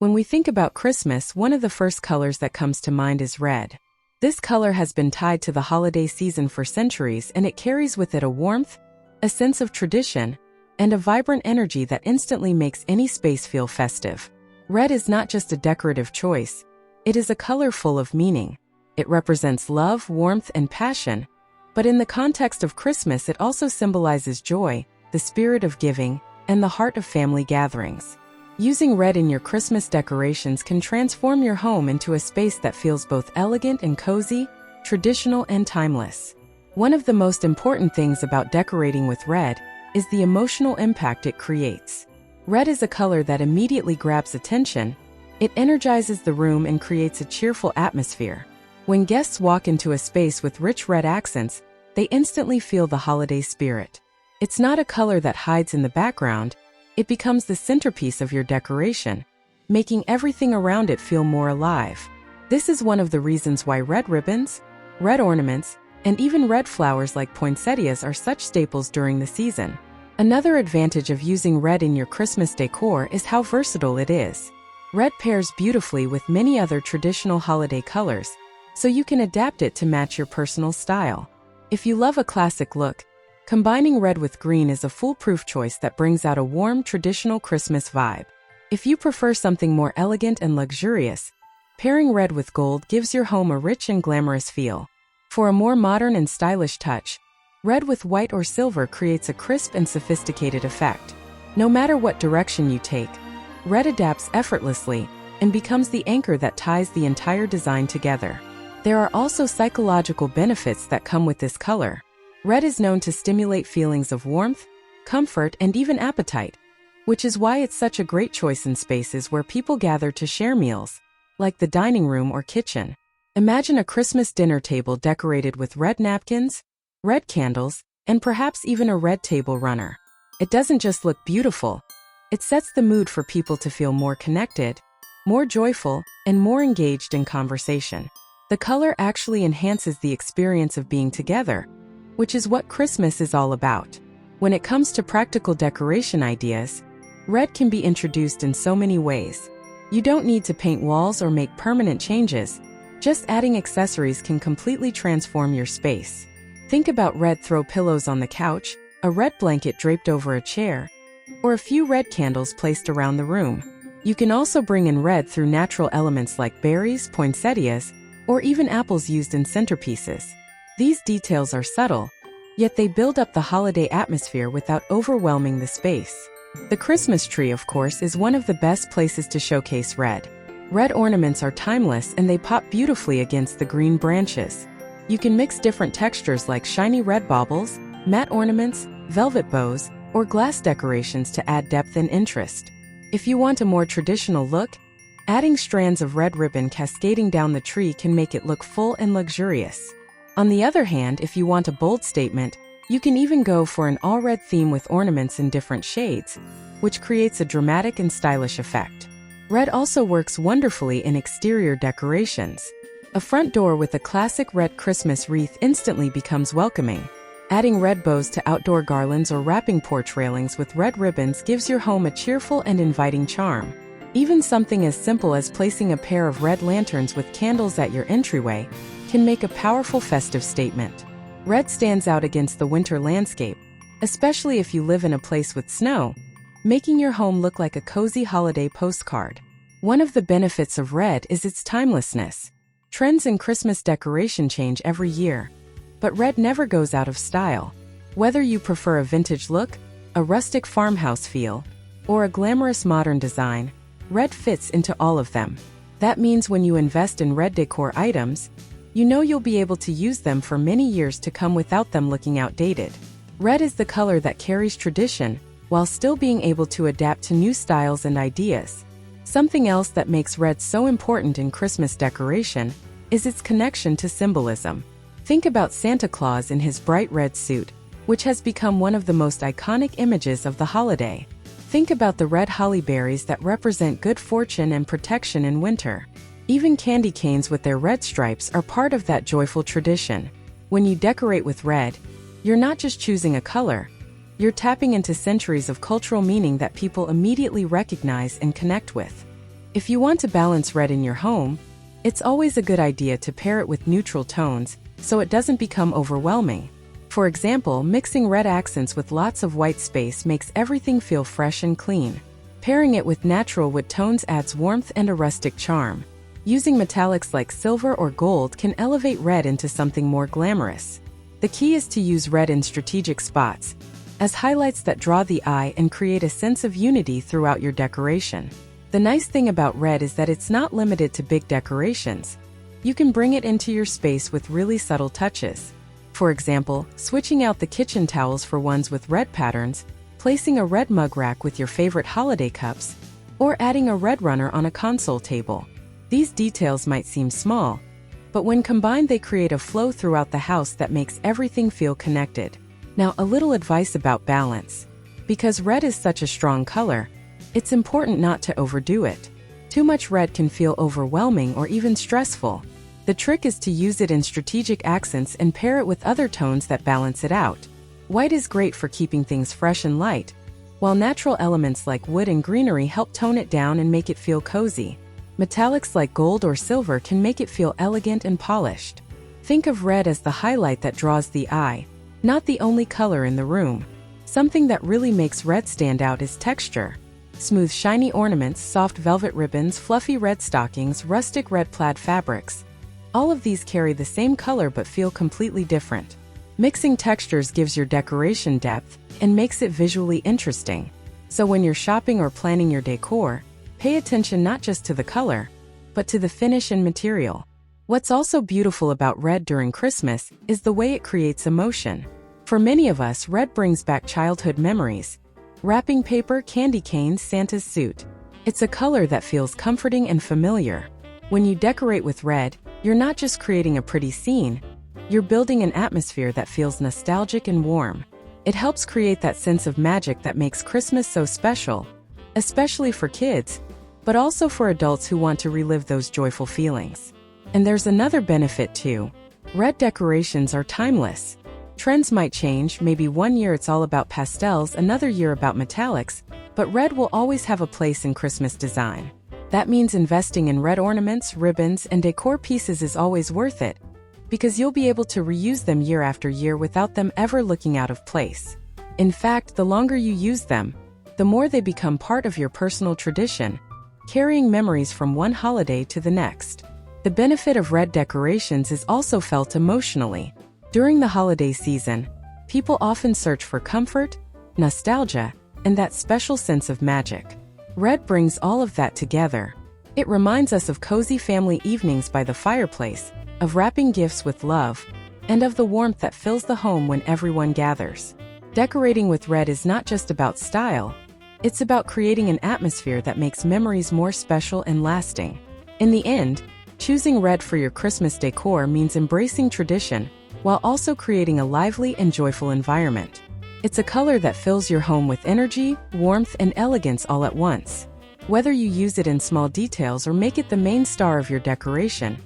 When we think about Christmas, one of the first colors that comes to mind is red. This color has been tied to the holiday season for centuries, and it carries with it a warmth, a sense of tradition, and a vibrant energy that instantly makes any space feel festive. Red is not just a decorative choice, it is a color full of meaning. It represents love, warmth, and passion, but in the context of Christmas it also symbolizes joy, the spirit of giving, and the heart of family gatherings. Using red in your Christmas decorations can transform your home into a space that feels both elegant and cozy, traditional and timeless. One of the most important things about decorating with red is the emotional impact it creates. Red is a color that immediately grabs attention. It energizes the room and creates a cheerful atmosphere. When guests walk into a space with rich red accents, they instantly feel the holiday spirit. It's not a color that hides in the background. It becomes the centerpiece of your decoration, making everything around it feel more alive. This is one of the reasons why red ribbons, red ornaments, and even red flowers like poinsettias are such staples during the season. Another advantage of using red in your Christmas decor is how versatile it is. Red pairs beautifully with many other traditional holiday colors, so you can adapt it to match your personal style. If you love a classic look, combining red with green is a foolproof choice that brings out a warm, traditional Christmas vibe. If you prefer something more elegant and luxurious, pairing red with gold gives your home a rich and glamorous feel. For a more modern and stylish touch, red with white or silver creates a crisp and sophisticated effect. No matter what direction you take, red adapts effortlessly and becomes the anchor that ties the entire design together. There are also psychological benefits that come with this color. Red is known to stimulate feelings of warmth, comfort, and even appetite, which is why it's such a great choice in spaces where people gather to share meals, like the dining room or kitchen. Imagine a Christmas dinner table decorated with red napkins, red candles, and perhaps even a red table runner. It doesn't just look beautiful, it sets the mood for people to feel more connected, more joyful, and more engaged in conversation. The color actually enhances the experience of being together, which is what Christmas is all about. When it comes to practical decoration ideas, red can be introduced in so many ways. You don't need to paint walls or make permanent changes. Just adding accessories can completely transform your space. Think about red throw pillows on the couch, a red blanket draped over a chair, or a few red candles placed around the room. You can also bring in red through natural elements like berries, poinsettias, or even apples used in centerpieces. These details are subtle, yet they build up the holiday atmosphere without overwhelming the space. The Christmas tree, of course, is one of the best places to showcase red. Red ornaments are timeless and they pop beautifully against the green branches. You can mix different textures like shiny red baubles, matte ornaments, velvet bows, or glass decorations to add depth and interest. If you want a more traditional look, adding strands of red ribbon cascading down the tree can make it look full and luxurious. On the other hand, if you want a bold statement, you can even go for an all-red theme with ornaments in different shades, which creates a dramatic and stylish effect. Red also works wonderfully in exterior decorations. A front door with a classic red Christmas wreath instantly becomes welcoming. Adding red bows to outdoor garlands or wrapping porch railings with red ribbons gives your home a cheerful and inviting charm. Even something as simple as placing a pair of red lanterns with candles at your entryway can make a powerful festive statement. Red stands out against the winter landscape, especially if you live in a place with snow, making your home look like a cozy holiday postcard. One of the benefits of red is its timelessness. Trends in Christmas decoration change every year, but red never goes out of style. Whether you prefer a vintage look, a rustic farmhouse feel, or a glamorous modern design, red fits into all of them. That means when you invest in red decor items, you know you'll be able to use them for many years to come without them looking outdated. Red is the color that carries tradition, while still being able to adapt to new styles and ideas. Something else that makes red so important in Christmas decoration is its connection to symbolism. Think about Santa Claus in his bright red suit, which has become one of the most iconic images of the holiday. Think about the red holly berries that represent good fortune and protection in winter. Even candy canes with their red stripes are part of that joyful tradition. When you decorate with red, you're not just choosing a color, you're tapping into centuries of cultural meaning that people immediately recognize and connect with. If you want to balance red in your home, it's always a good idea to pair it with neutral tones so it doesn't become overwhelming. For example, mixing red accents with lots of white space makes everything feel fresh and clean. Pairing it with natural wood tones adds warmth and a rustic charm. Using metallics like silver or gold can elevate red into something more glamorous. The key is to use red in strategic spots, as highlights that draw the eye and create a sense of unity throughout your decoration. The nice thing about red is that it's not limited to big decorations. You can bring it into your space with really subtle touches. For example, switching out the kitchen towels for ones with red patterns, placing a red mug rack with your favorite holiday cups, or adding a red runner on a console table. These details might seem small, but when combined they create a flow throughout the house that makes everything feel connected. Now, a little advice about balance. Because red is such a strong color, it's important not to overdo it. Too much red can feel overwhelming or even stressful. The trick is to use it in strategic accents and pair it with other tones that balance it out. White is great for keeping things fresh and light, while natural elements like wood and greenery help tone it down and make it feel cozy. Metallics like gold or silver can make it feel elegant and polished. Think of red as the highlight that draws the eye, not the only color in the room. Something that really makes red stand out is texture. Smooth, shiny ornaments, soft velvet ribbons, fluffy red stockings, rustic red plaid fabrics. All of these carry the same color but feel completely different. Mixing textures gives your decoration depth and makes it visually interesting. So when you're shopping or planning your decor, pay attention not just to the color, but to the finish and material. What's also beautiful about red during Christmas is the way it creates emotion. For many of us, red brings back childhood memories. Wrapping paper, candy canes, Santa's suit. It's a color that feels comforting and familiar. When you decorate with red, you're not just creating a pretty scene, you're building an atmosphere that feels nostalgic and warm. It helps create that sense of magic that makes Christmas so special, especially for kids, but also for adults who want to relive those joyful feelings. And there's another benefit too. Red decorations are timeless. Trends might change, maybe one year it's all about pastels, another year about metallics, but red will always have a place in Christmas design. That means investing in red ornaments, ribbons, and decor pieces is always worth it, because you'll be able to reuse them year after year without them ever looking out of place. In fact, the longer you use them, the more they become part of your personal tradition, carrying memories from one holiday to the next. The benefit of red decorations is also felt emotionally. During the holiday season, people often search for comfort, nostalgia, and that special sense of magic. Red brings all of that together. It reminds us of cozy family evenings by the fireplace, of wrapping gifts with love, and of the warmth that fills the home when everyone gathers. Decorating with red is not just about style, it's about creating an atmosphere that makes memories more special and lasting. In the end, choosing red for your Christmas decor means embracing tradition while also creating a lively and joyful environment. It's a color that fills your home with energy, warmth, and elegance all at once. Whether you use it in small details or make it the main star of your decoration,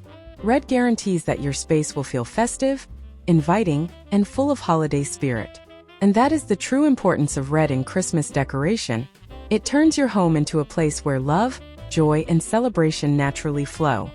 red guarantees that your space will feel festive, inviting, and full of holiday spirit. And that is the true importance of red in Christmas decoration. It turns your home into a place where love, joy, and celebration naturally flow.